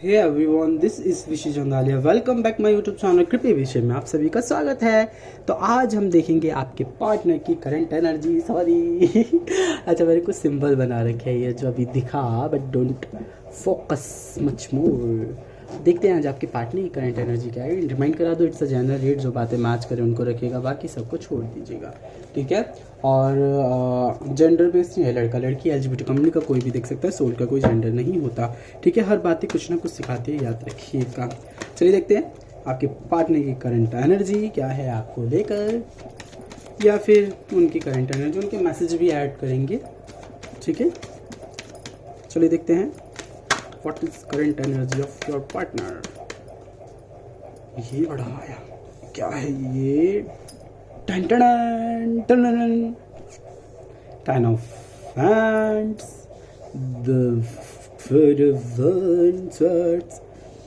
Hey everyone, this is Vishi Chandalia. Welcome back my YouTube channel कृपी विषय में आप सभी का स्वागत है। तो आज हम देखेंगे आपके पार्टनर की करंट एनर्जी। सॉरी अच्छा, मैंने कुछ सिंबल बना रखे हैं ये जो अभी दिखा, but don't focus much more. देखते हैं आज आपके पार्टनर की करंट एनर्जी क्या है। रिमाइंड करा दो, इट्स अ जनरल रेट, जो बातें मैच करें उनको रखिएगा, बाकी सबको छोड़ दीजिएगा, ठीक है। और जेंडर बेस्ड है, लड़का लड़की एलजीबीटी कम्युनिटी का कोई भी देख सकता है, सोल का कोई जेंडर नहीं होता, ठीक है। हर बातें कुछ ना कुछ सिखाती है, याद रखिएगा। चलिए देखते हैं आपके पार्टनर की करंट एनर्जी क्या है आपको लेकर, या फिर उनकी करंट एनर्जी, उनके मैसेज भी ऐड करेंगे, ठीक है। चलिए देखते हैं what is current energy of your partner. ये बड़ा आया, क्या है ये? Ten of Wands, the Four of Wands,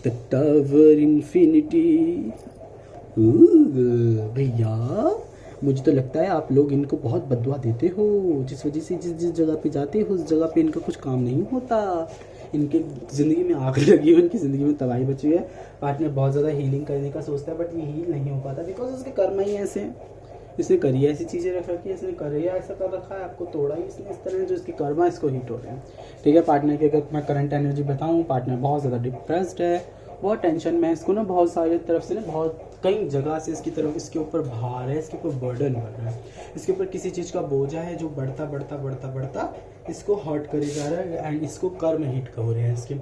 the Tower Infinity। भैया मुझे तो लगता है आप लोग इनको बहुत बददुआ देते हो, जिस वजह से जिस जगह पे जाते हो उस जगह पे इनका कुछ काम नहीं होता। इनके ज़िंदगी में आग लगी है, इनकी ज़िंदगी में तबाही बची है। पार्टनर बहुत ज़्यादा हीलिंग करने का सोचता है, बट ये हील नहीं हो पाता बिकॉज उसके कर्म ही ऐसे हैं। इसने करी ऐसी चीज़ें रख रखी है, इसने करिया ऐसा कर रखा है, आपको तोड़ा ही इसने इस तरह, जो इसके कर्मा इसको हिट हो रहे हैं, ठीक है। पार्टनर की अगर मैं करंट एनर्जी बताऊँ, पार्टनर बहुत ज़्यादा डिप्रेस्ड है, बहुत टेंशन में है। इसको ना बहुत सारी तरफ से ना, बहुत कई जगह से इसकी तरफ इसके ऊपर भार है, इसके ऊपर बर्डन बढ़ रहा है, इसके ऊपर किसी चीज़ का बोझा है जो बढ़ता बढ़ता बढ़ता बढ़ता इसको हर्ट करे जा रहा है, एंड इसको कर्म हिट हो रहे हैं इसके,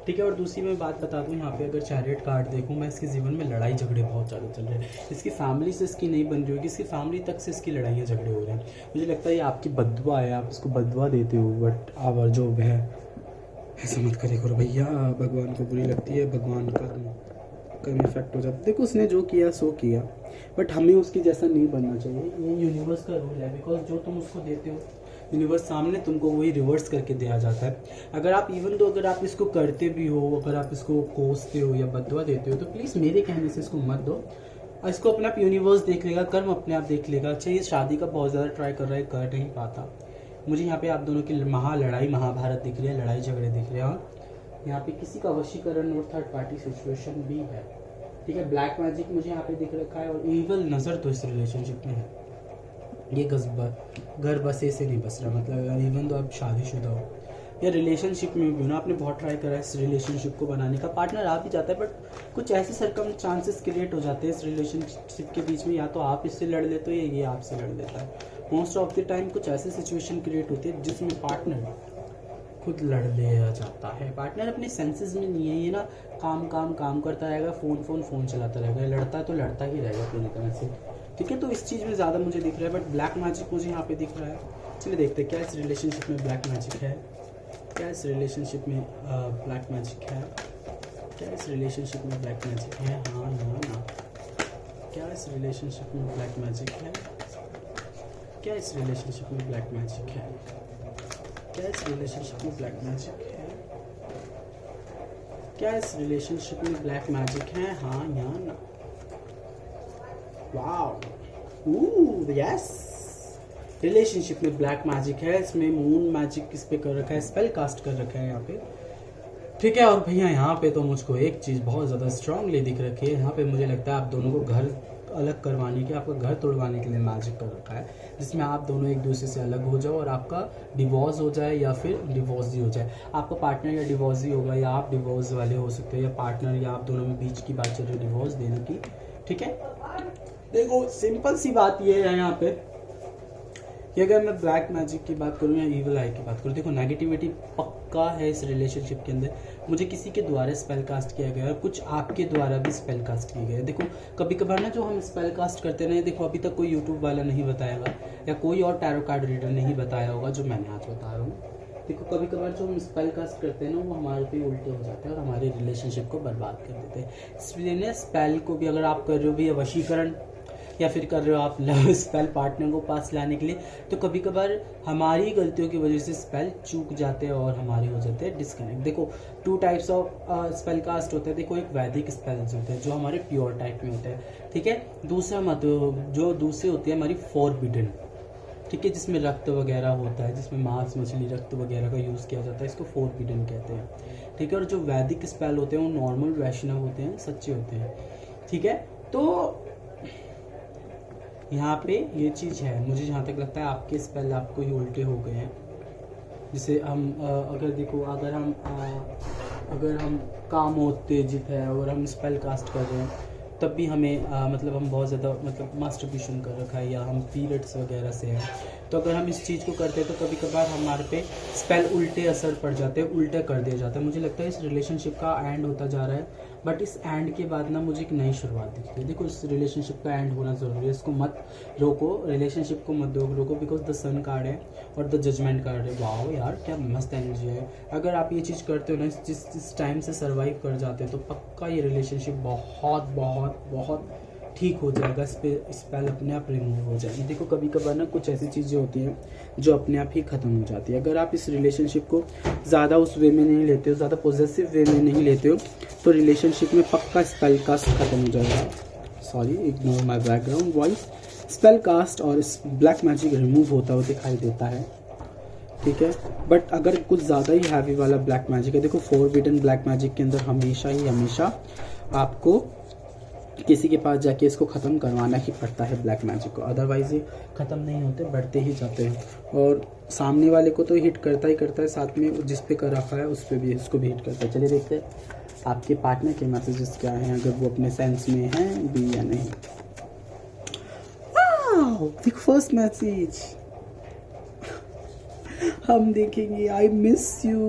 ठीक है। और दूसरी मैं बात बता दूं, यहाँ पे अगर चैरियट कार्ड देखूं मैं, इसके जीवन में लड़ाई झगड़े बहुत ज़्यादा चल रहे हैं। इसकी फैमिली से इसकी नहीं बन रही होगी, इसकी फैमिली तक से इसकी लड़ाइयाँ झगड़े हो रहे हैं। मुझे लगता है ये आपकी बददुआ है, आप इसको बददुआ देते हो, बट आवर जो है ऐसा मत करे करो भैया। भगवान को बुरी लगती है, भगवान का कम इफेक्ट हो जाता है। देखो उसने जो किया सो किया, बट हमें उसकी जैसा नहीं बनना चाहिए। ये यूनिवर्स का रूल है, बिकॉज जो तुम उसको देते हो यूनिवर्स सामने तुमको वही रिवर्स करके दिया जाता है। अगर आप अगर आप इसको करते भी हो, अगर आप इसको कोसते हो या बददुआ देते हो, तो प्लीज़ मेरे कहने से इसको मत दो। इसको अपने आप यूनिवर्स देख लेगा, कर्म अपने आप देख लेगा। अच्छा, ये शादी का बहुत ज़्यादा ट्राई कर रहा है, कर नहीं पाता। मुझे यहाँ पे आप दोनों की लड़ाई महाभारत दिख रही है, लड़ाई झगड़े दिख रहे हैं, और यहाँ पे किसी का वशीकरण और थर्ड पार्टी सिचुएशन भी है, ठीक है। ब्लैक मैजिक मुझे यहाँ पे दिख रखा है, और इवल नज़र तो इस रिलेशनशिप में है। ये घर बसे से नहीं बस रहा, मतलब इवन तो आप शादीशुदा हो या रिलेशनशिप में भी हो ना, आपने बहुत ट्राई करा है इस रिलेशनशिप को बनाने का, पार्टनर आ भी जाता है, बट कुछ ऐसे सरकमस्टांसेस क्रिएट हो जाते हैं इस रिलेशनशिप के बीच में, या तो आप इससे लड़ लेते हो या ये आपसे लड़ लेता है। मोस्ट ऑफ द टाइम कुछ ऐसी सिचुएशन क्रिएट होती है जिसमें पार्टनर खुद लड़ ले जाता है। पार्टनर अपने सेंसेस में नहीं है, ये ना काम करता रहेगा, फ़ोन चलाता रहेगा, लड़ता तो लड़ता ही रहेगा पूरी तरह से, ठीक है। तो इस चीज़ में ज़्यादा मुझे दिख रहा है, बट ब्लैक मैजिक मुझे यहाँ पे दिख रहा है। चलिए देखते हैं क्या इस रिलेशनशिप में ब्लैक मैजिक है, क्या इस रिलेशनशिप में ब्लैक मैजिक है, क्या इस रिलेशनशिप में ब्लैक मैजिक है, हाँ या ना। क्या इस रिलेशनशिप में ब्लैक मैजिक है, क्या इस रिलेशनशिप में ब्लैक मैजिक है, क्या इस रिलेशनशिप में ब्लैक मैजिक है, क्या इस रिलेशनशिप में ब्लैक मैजिक है, हाँ या ना। वाओ, यस, रिलेशनशिप में ब्लैक मैजिक है। इसमें मून मैजिक इस पे कर रखा है, स्पेल कास्ट कर रखा है यहाँ पे, ठीक है। और भैया यहाँ पे तो मुझको एक चीज़ बहुत ज़्यादा स्ट्रांगली दिख रखी है। यहाँ पे मुझे लगता है आप दोनों को घर अलग करवाने के, आपका घर तोड़वाने के लिए मैजिक कर रखा है, जिसमें आप दोनों एक दूसरे से अलग हो जाओ और आपका डिवोर्स हो जाए या फिर डिवोर्स ही हो जाए। आपका पार्टनर या डिवोर्स ही होगा, या आप डिवोर्स वाले हो सकते हो, या पार्टनर या आप दोनों में बीच की बात चल रही है डिवोर्स देने की, ठीक है। देखो सिंपल सी बात ये है यहाँ पे कि अगर मैं ब्लैक मैजिक की बात करूँ या इविल आई की बात करूँ, देखो नेगेटिविटी पक्का है इस रिलेशनशिप के अंदर। मुझे किसी के द्वारा स्पेल कास्ट किया गया है, कुछ आपके द्वारा भी स्पेल कास्ट किए गए। देखो कभी कभार ना जो हम स्पेल कास्ट करते रहे, देखो अभी तक कोई यूट्यूब वाला नहीं बताएगा या कोई और टैरो कार्ड रीडर नहीं बताया होगा जो मैंने आज बता रहा हूँ। देखो कभी कभार जो हम स्पेल कास्ट करते हैं ना, वो हमारे पे उल्टे हो जाते हैं और हमारे रिलेशनशिप को बर्बाद कर देते हैं। इसलिए ना स्पेल को भी अगर आप कर रहे हो भैया वशीकरण, या फिर कर रहे हो आप लव स्पेल पार्टनर को पास लाने के लिए, तो कभी कभार हमारी गलतियों की वजह से स्पेल चूक जाते हैं और हमारे हो जाते हैं डिस्कनेक्ट। देखो 2 टाइप्स ऑफ स्पेल कास्ट होते हैं। देखो एक वैदिक स्पेल्स होते हैं जो हमारे प्योर टाइप में होते हैं, ठीक है। दूसरा मत जो दूसरे होते हैं हमारी फॉरबिडन, ठीक है, जिसमें रक्त वगैरह होता है, जिसमें मांस मछली रक्त वगैरह का यूज़ किया जाता है, इसको फोरबिडन कहते हैं। ठीक है, और जो वैदिक स्पेल होते हैं वो नॉर्मल वैष्णव होते हैं, सच्चे होते हैं। ठीक है, तो यहाँ पे ये चीज़ है। मुझे जहाँ तक लगता है आपके स्पेल आपको ही उल्टे हो गए हैं। जैसे हम अगर देखो, अगर हम काम उत्तेजित है और हम स्पेल कास्ट कर रहे हैं, तब भी हमें मतलब हम बहुत ज़्यादा मतलब मास्टरबेशन कर रखा है या हम पीरियड्स वगैरह से हैं, तो अगर हम इस चीज़ को करते हैं तो कभी कभार हमारे पे स्पेल उल्टे असर पड़ जाते हैं, उल्टा कर दिया जाता है। मुझे लगता है इस रिलेशनशिप का एंड होता जा रहा है, बट इस एंड के बाद ना मुझे एक नई शुरुआत दिखती है। देखो, इस रिलेशनशिप का एंड होना ज़रूरी है, इसको मत रोको, रिलेशनशिप को मत रोको, बिकॉज द सन कार्ड है और द जजमेंट कार्ड है। वाओ यार, क्या मस्त एनर्जी है। अगर आप ये चीज़ करते हो ना, जिस टाइम से सर्वाइव कर जाते हो, तो पक्का ये रिलेशनशिप बहुत बहुत बहुत ठीक हो जाएगा। स्पेल अपने आप रिमूव हो जाएगी। देखो, कभी कभार ना कुछ ऐसी चीज़ें होती हैं जो अपने आप ही ख़त्म हो जाती है। अगर आप इस रिलेशनशिप को ज़्यादा उस वे में नहीं लेते हो, ज़्यादा पॉजिटिव वे में नहीं लेते हो, तो रिलेशनशिप में पक्का स्पेल कास्ट ख़त्म हो जाएगा। Sorry, ignore my background voice. Spell cast और ब्लैक मैजिक रिमूव होता हुआ दिखाई देता है। ठीक है, बट अगर कुछ ज़्यादा ही हैवी वाला ब्लैक मैजिक है, देखो फोरबिडन ब्लैक मैजिक के अंदर हमेशा आपको किसी के पास जाके इसको ख़त्म करवाना ही पड़ता है ब्लैक मैजिक को, अदरवाइज ये ख़त्म नहीं होते, बढ़ते ही जाते हैं। और सामने वाले को तो हिट करता ही करता है, साथ में जिस पे कर रखा है उस पर भी उसको भी हिट करता है। चलिए देखते हैं आपके पार्टनर के मैसेजेस क्या हैं, अगर वो अपने सेंस में हैं भी या नहीं। देखो फर्स्ट मैसेज हम देखेंगे, आई मिस यू,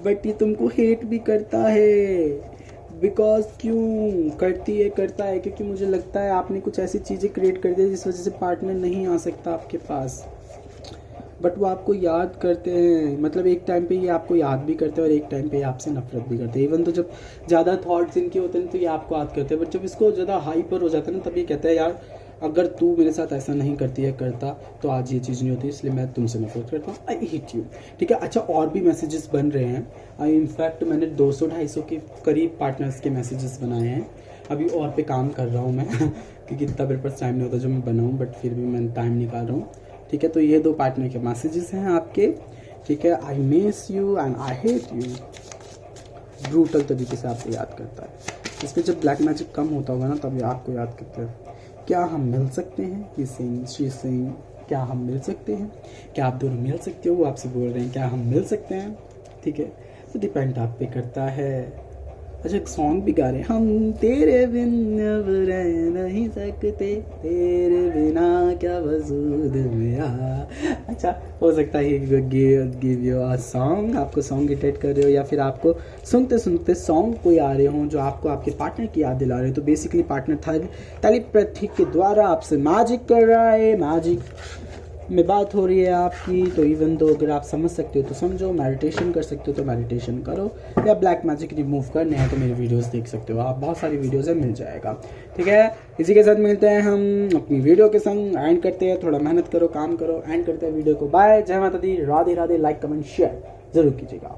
बट ये तुमको हेट भी करता है। बिकॉज क्यों करता है क्योंकि मुझे लगता है आपने कुछ ऐसी चीज़ें क्रिएट कर दी जिस वजह से पार्टनर नहीं आ सकता आपके पास। बट वो आपको याद करते हैं, मतलब एक टाइम पे ये आपको याद भी करते हैं और एक टाइम पे ये आपसे नफरत भी करते हैं। इवन तो जब ज़्यादा थॉट्स इनके होते हैं तो ये आपको याद करते हैं, बट जब इसको ज़्यादा हाइपर हो जाता है ना, तब ये कहता है यार अगर तू मेरे साथ ऐसा नहीं करता तो आज ये चीज़ नहीं होती, इसलिए मैं तुमसे नफरत करता हूँ, आई हेट यू। ठीक है, अच्छा और भी मैसेजेस बन रहे हैं। इनफैक्ट मैंने 200-250 के करीब पार्टनर्स के मैसेजेस बनाए हैं। अभी और पे काम कर रहा हूँ मैं क्योंकि इतना मेरे पास टाइम नहीं होता जो मैं बनाऊँ, बट फिर भी मैं टाइम निकाल रहा हूँ। ठीक है, तो ये 2 पार्टनर के मैसेजेस हैं आपके। ठीक है, I miss you and I hate you, brutal तरीके से आपको याद करता है। इसमें जब ब्लैक मैजिक कम होता होगा ना, तब ये आपको याद करता है। क्या हम मिल सकते हैं, ही सेइंग, शी सेइंग, क्या हम मिल सकते हैं, क्या आप दोनों मिल सकते हो, वो आपसे बोल रहे हैं क्या हम मिल सकते हैं। ठीक है, तो डिपेंड आप पे करता है। अच्छा, एक सॉन्ग भी गा रहे हैं, हम तेरे बिन अब रह नहीं सकते, तेरे बिना क्या वजूद मेरा। अच्छा, हो सकता है गिव यू अ सॉन्ग, आपको सॉन्ग रिलेट कर रहे हो या फिर आपको सुनते सुनते सॉन्ग कोई आ रहे हों जो आपको आपके पार्टनर की याद दिला रहे हो। तो बेसिकली पार्टनर टेलीपैथी के द्वारा आपसे मैजिक कर रहा है, मैजिक में बात हो रही है आपकी। तो इवन तो अगर आप समझ सकते हो तो समझो, मेडिटेशन कर सकते हो तो मेडिटेशन करो, या ब्लैक मैजिक रिमूव करने हैं तो मेरी वीडियोस देख सकते हो आप, बहुत सारी वीडियोस है, मिल जाएगा। ठीक है, इसी के साथ मिलते हैं हम अपनी वीडियो के संग, एंड करते हैं। थोड़ा मेहनत करो, काम करो, एंड करते हैं वीडियो को। बाय, जय माता दी, Radhe Radhe. Like comment share जरूर कीजिएगा।